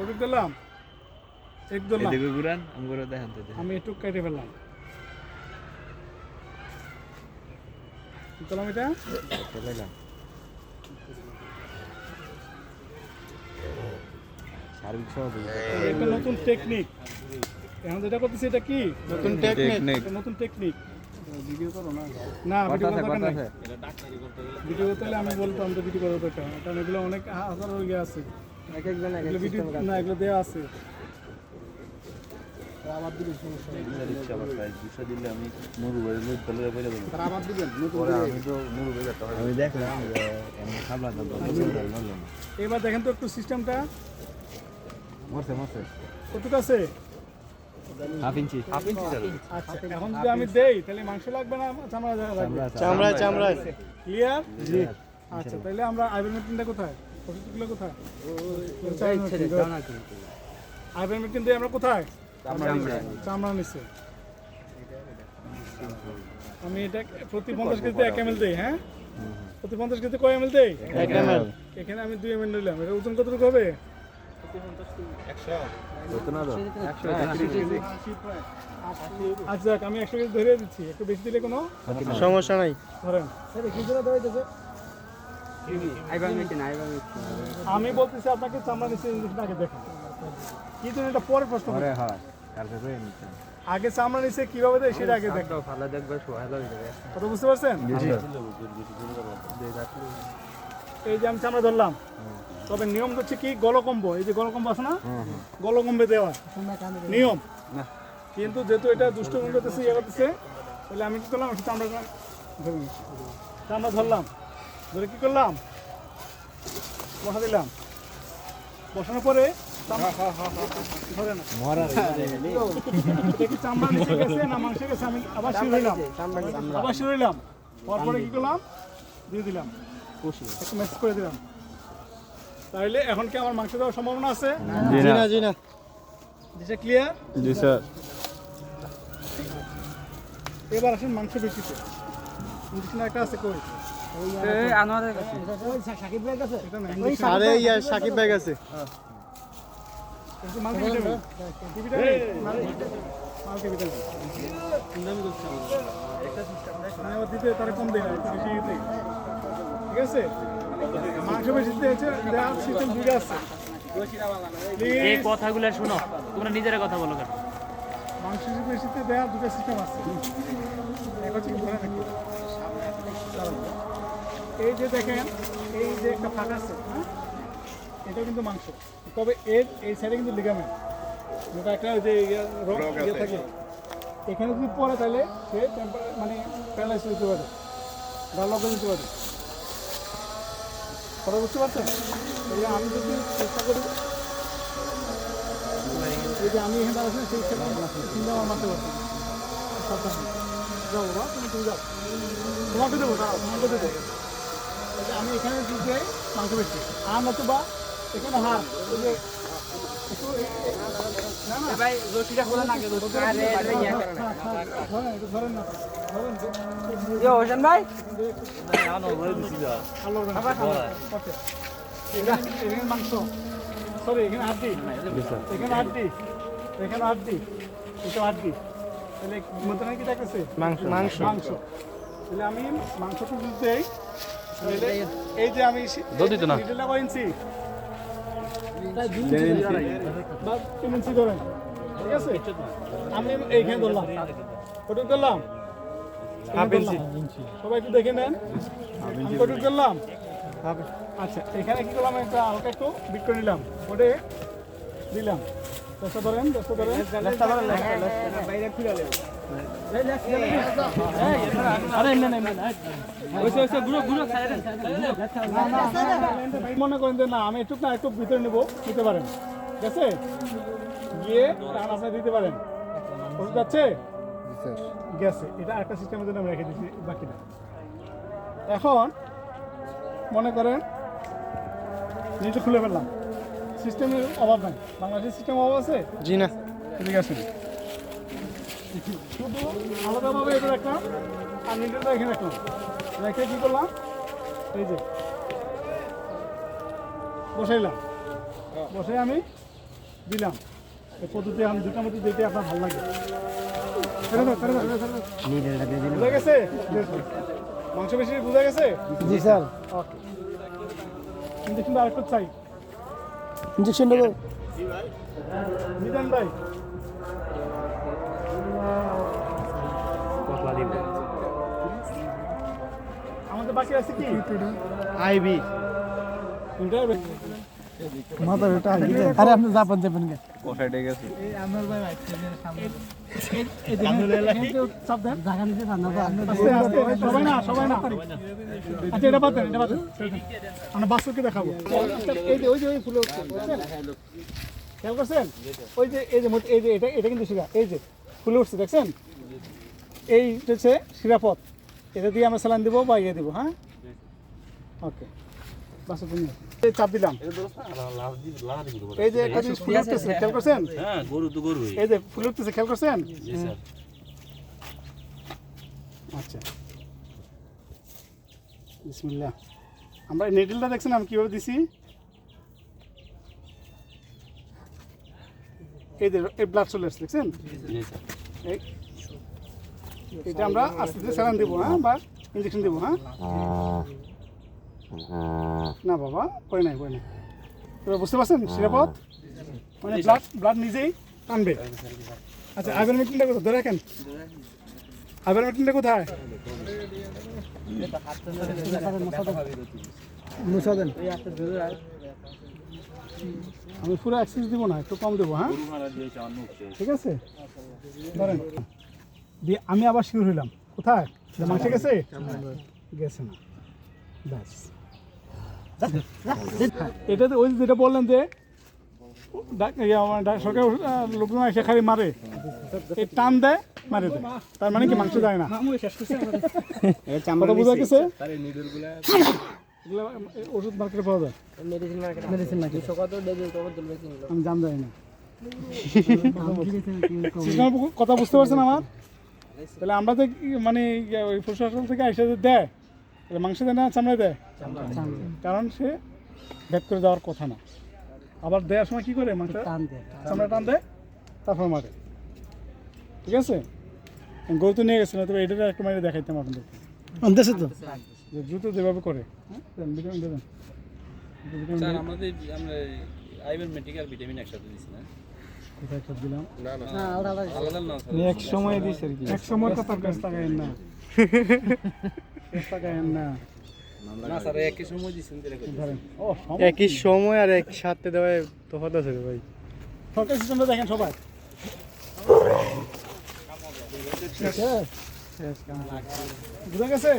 ওটুক দিলাম, এক দিলাম, এদিকে ঘুরান আমগুলো দেখেন তো আমি একটু কেটে ফেললাম, দিলাম এটা চলাইলাম সার্ভিস সহ একটা নতুন টেকনিক। এখন যেটা করতেছি এটা কি নতুন টেকনিক, নতুন টেকনিক। ভিডিও করো না, না ভিডিও করার দরকার নাই। ভিডিও করতে হলে আমি বলতাম তো ভিডিও করার দরকার, কারণ এগুলো অনেক হাজার ইয়ে আছে, এক একজন এক এক ভিডিও না এগুলো দেওয়া আছে। আবার দিলে সমস্যা নেই। ইচ্ছা আমার তাই 200 দিলে আমি নুরু ভাই লই তলে বলে দেব। তারা আবার দিবেন নতুন পরে করে। আমি তো নুরু ভাই আমি দেখলাম যে আমি খাবলা দাম বললাম এবার দেখেন তো একটু সিস্টেমটা মরছে মরছে কতটুকু আছে। হাফ ইঞ্চি আচ্ছা এখন যদি আমি দেই তাহলে মাংস লাগবে না চামড়া লাগবে? চামড়ায় চামড়ায়। ক্লিয়ার? জি। আচ্ছা তাহলে আমরা আইভারমেকটিনটা কোথায়, ওষুধগুলো কোথায়? আইভারমেকটিন দিয়ে আমরা কোথায়? চামড়া নিচে। আমি এটা প্রতি 50 কেজিতে 1 ml দেই। হ্যাঁ, প্রতি 50 কেজিতে কয় ml দেই? 1 ml। এখানে আমি 2 ml নিলাম। এটা ওজন কতটুকু হবে? কত না দাও আচ্ছা যাক, আমি 100 কেজি ধরে দিচ্ছি, একটু বেশি দিলে কোনো সমস্যা নাই। ধরেন। আমি বলতেছি আপনাকে চামড়া নিচে ইঞ্জেকশন আগে দেখেন, কি জন্য এটা পরে প্রশ্ন করছি। আরে হ্যাঁ কালকে কই নিতে আগে চামড়া নিচে কিভাবে দেয় সেটা আগে দেখেন। ভালো দেখবে সোহাইলো কথা বুঝতে পারছেন? এই যে আমি চামড়া ধরলাম, তবে নিয়ম হচ্ছে কি গলকম্ব, এই যে গলকম্ব আছে না, গলকম্বে দেওয়া নিয়ম। কিন্তু যেহেতু এটা দুষ্ট করতেছে ইয়ে করতেছে, তাহলে আমি কি করলাম, একটু চামড়া ধরুন, চামড়া ধরলাম, ধরে কি করলাম, বসা দিলাম, বসানোর পরে ধরে না এটা কি চামড়া নিচে গেছে না মাংসে গেছে, আমি আবার শিরইলাম, আবার শিরইলাম, পরে কি করলাম, দিয়ে দিলাম, একটু ম্যাচ করে দিলাম। তাহলে এখন কি আমার মাংস দেওয়ার সম্ভাবনা আছে? জি না জি না। দিশা ক্লিয়ার? জি স্যার। এবার আসেন মাংস বেশিতে। ইঞ্জেকশন একটা আছে কই? এই আনোয়ারের কাছে। সাকিব ভাইয়ের কাছে? এটা না, আরে ইয়া সাকিব ভাই কাছে। কিন্তু মাল্টিভিটামিন। মাল্টিভিটামিন। আমি আবার দিতে তারা কম দেয় না, একটু বেশি দিতে। ঠিক আছে? মাংস বেশিতে হচ্ছে দেওয়ার সিস্টেম দুটো আছে। এই কথাগুলো শোনো, তোমরা নিজেরা কথা বলো কেন? মাংস বেশিতে দেওয়ার দুটো সিস্টেম আছে। এক হচ্ছে কি ধরে রাখি। এই যে দেখেন, এই যে একটা ফাঁক আছে, হ্যাঁ, এটা কিন্তু মাংস, তবে এর এই সাইডে কিন্তু লিগামেন্ট, যেটা একটা ওই যে ইয়ে থাকে, এখানে যদি পড়ে তাহলে সে মানে প্যারালাইজ হতে পারে, ডালক দিতে পারে। কথা বুঝতে পারছেন? তাহলে আমি যদি চেষ্টা করি, এই যে আমি এখানে আসলে সেই চিন্তা আমার মারতে পারছি না। সাবধানে যাও বাবা, তুমি যাও, তোমাকে দেবো, তোমাকে দেবো। আমি এখানে দিতে মাংস বেশি, আর নতো বা এখানে হাত, ওই যে একটু না না ভাই রশিটা খোলা না কেন? আরে আরে ইয়া করে না। ধরেন, একটু ধরেন না, ধরেন ইয়ো হোসেন ভাই। এখানে মাংস, সরি এখানে হাড্ডি, এখানে হাড্ডি, এখানে হাড্ডি, এটা হাড্ডি, তাহলে মধ্যে কি দেখতেছে মাংস মাংস মাংস। তাহলে আমি মাংসটা দিতে এই যে আমি ডিটেলটা করেছি বা 3 ইঞ্চি ধরেন, ঠিক আছে? আমি এইখানে ধরলাম, কটুক ধরলাম, সবাই একটু দেখে নেন, আমি কটুক ধরলাম। আচ্ছা এখানে কি করলাম, একটা হালকা একটু বিট করে নিলাম, ওটে দিলাম, দশটা ধরেন, দশটা ধরেন, বাইরে খুলে নেবেন। মনে করেন যে না আমি একটু না একটু ভিতরে নেবো, নিতে পারেন, ঠিক আছে? গিয়ে টান আপনি দিতে পারেন, ওষুধ যাচ্ছে গেছে, এটা একটা সিস্টেমের জন্য আমি রেখে দিচ্ছি বাকিটা। এখন মনে করেন নিজে খুলে ফেললাম, সিস্টেমের অভাব নাই, বাংলাদেশের সিস্টেম অভাব আছে? জি না। ঠিক আছে, শুধু আলাদাভাবে এটা রাখলাম আর নিডলটা এখানে রাখলাম, রেখে কী করলাম, এই যে বসাইলাম, বসে আমি দিলাম। এই পদ্ধতি আমি দুটার মধ্যে যেটা আপনার ভালো লাগে। ছেড়ে দাও, ছেড়ে দাও, ছেড়ে দাও। বুঝা গেছে? মাংস বেশি বুঝা গেছে? জি স্যার ওকে। ইঞ্জেকশন আরেকটু চাই। ইঞ্জেকশন দেবো নিদেন ভাই। আমাদের বাকি আছে কি? আইবি মাথা বেটা আরে আপনি যাবেন যাবেন কে কষাইটে গেছে এই আমার ভাই আইছে এই দেখেন চাপ দেন। জায়গা নিতে জানা তো আপনি আস্তে আস্তে, সবাই না, সবাই না। আচ্ছা, এটা বাদ দেন, এটা বাদ দেন। আমরা বাস্তবকে দেখাবো। এই যে ওই যে ওই ফুলে উঠছে, বুঝছেন? খেয়াল করছেন? ওই যে এই যে এই যে এটা কিন্তু শিরা, এই যে ফুলে উঠছে, দেখছেন? এই হচ্ছে শিরাপথ। এটা দিয়ে আমরা স্যালাইন দিব বা ইয়ে দিব, হ্যাঁ? ওকে, বাস্তব নিয়ে এই চাপ দিলাম। এই যে একটা জিনিস ফুলে উঠতেছে, খেয়াল করছেন? হ্যাঁ গরু তো গরু এই যে ফুলে উঠতেছে, খেয়াল করছেন? জি স্যার আচ্ছা, বিসমিল্লাহ। আমরা এই নেডলটা দেখছেন আমি কীভাবে দিছি? এই যে এই ব্লাড চলে আসছে, দেখছেন? জি স্যার এই এটা আমরা আস্তে আস্তে স্যালাইন দেবো, হ্যাঁ, বা ইঞ্জেকশন দেবো, হ্যাঁ? না বাবা, কই নাই, কই নাই। এবার বুঝতে পারছেন শিরাপথ? মানে ব্লাড নিজেই টানবে। আচ্ছা, আইভারমেক্টিনটা কোথায়? ধরে রাখেন। আইভারমেক্টিনটা কোথায়? মুছা দেন আমি পুরো অ্যাক্সেস দিব না, একটু কম দেবো, হ্যাঁ? ঠিক আছে, ধরেন দিয়ে আমি আবার শিওর হইলাম কোথায় যে মাংসে গেছে, গেছে না, ব্যাস। এটাতে ওই যেটা বললেন যে সরকার লোকজন এসে খালি মারে, এই টান দেয় মারে দেয়, তার মানে কি মাংস যায় না। কথা বোঝা গেছে? এগুলো ওষুধ মার্কেটে পাওয়া যায়, মেডিসিন নাকি সকালে দেবে তো বদল কিনলো আমি জান জানি না। সিস্টেমের কথা বুঝতে পারছেন আমার? তাহলে আমরা তো মানে ওই প্রশাসন থেকে এসে যে দেয়, তাহলে মাংস দেয় না চামড়া দেয়? কারণ সে ভেদ করে দেওয়ার কথা না। আবার দেওয়ার সময় কি করে মাংস টান দেয় চামড়া টান দেয়, তারপর মারে। ঠিক আছে, গরু তো নিয়ে গেছিলাম, তবে এটা একটু মারে দেখাইতাম আপনাদেরকে আনতেছে তো যে দ্রুত যেভাবে করে। হ্যাঁ, দেন, ভিটামিন দেবেন। ভিটামিন স্যার আমাদের আমরা আইভারমেটিক আর ভিটামিন একসাথে দিছি না কোথায় একটা দিলাম? না আলাদা আলাদা না স্যার এক সময় দিছে আর কি এক সময় তো তার কাছ টাকায়েন না, টাকায়েন না। না স্যার একই সময় দিছেন এরকম ধরেন, ও একই সময় আর একসাথে দেওয়া তফাৎ আছে রে ভাই সরকারি সিস্টেমটা দেখেন সবাই। বুঝা গেছে?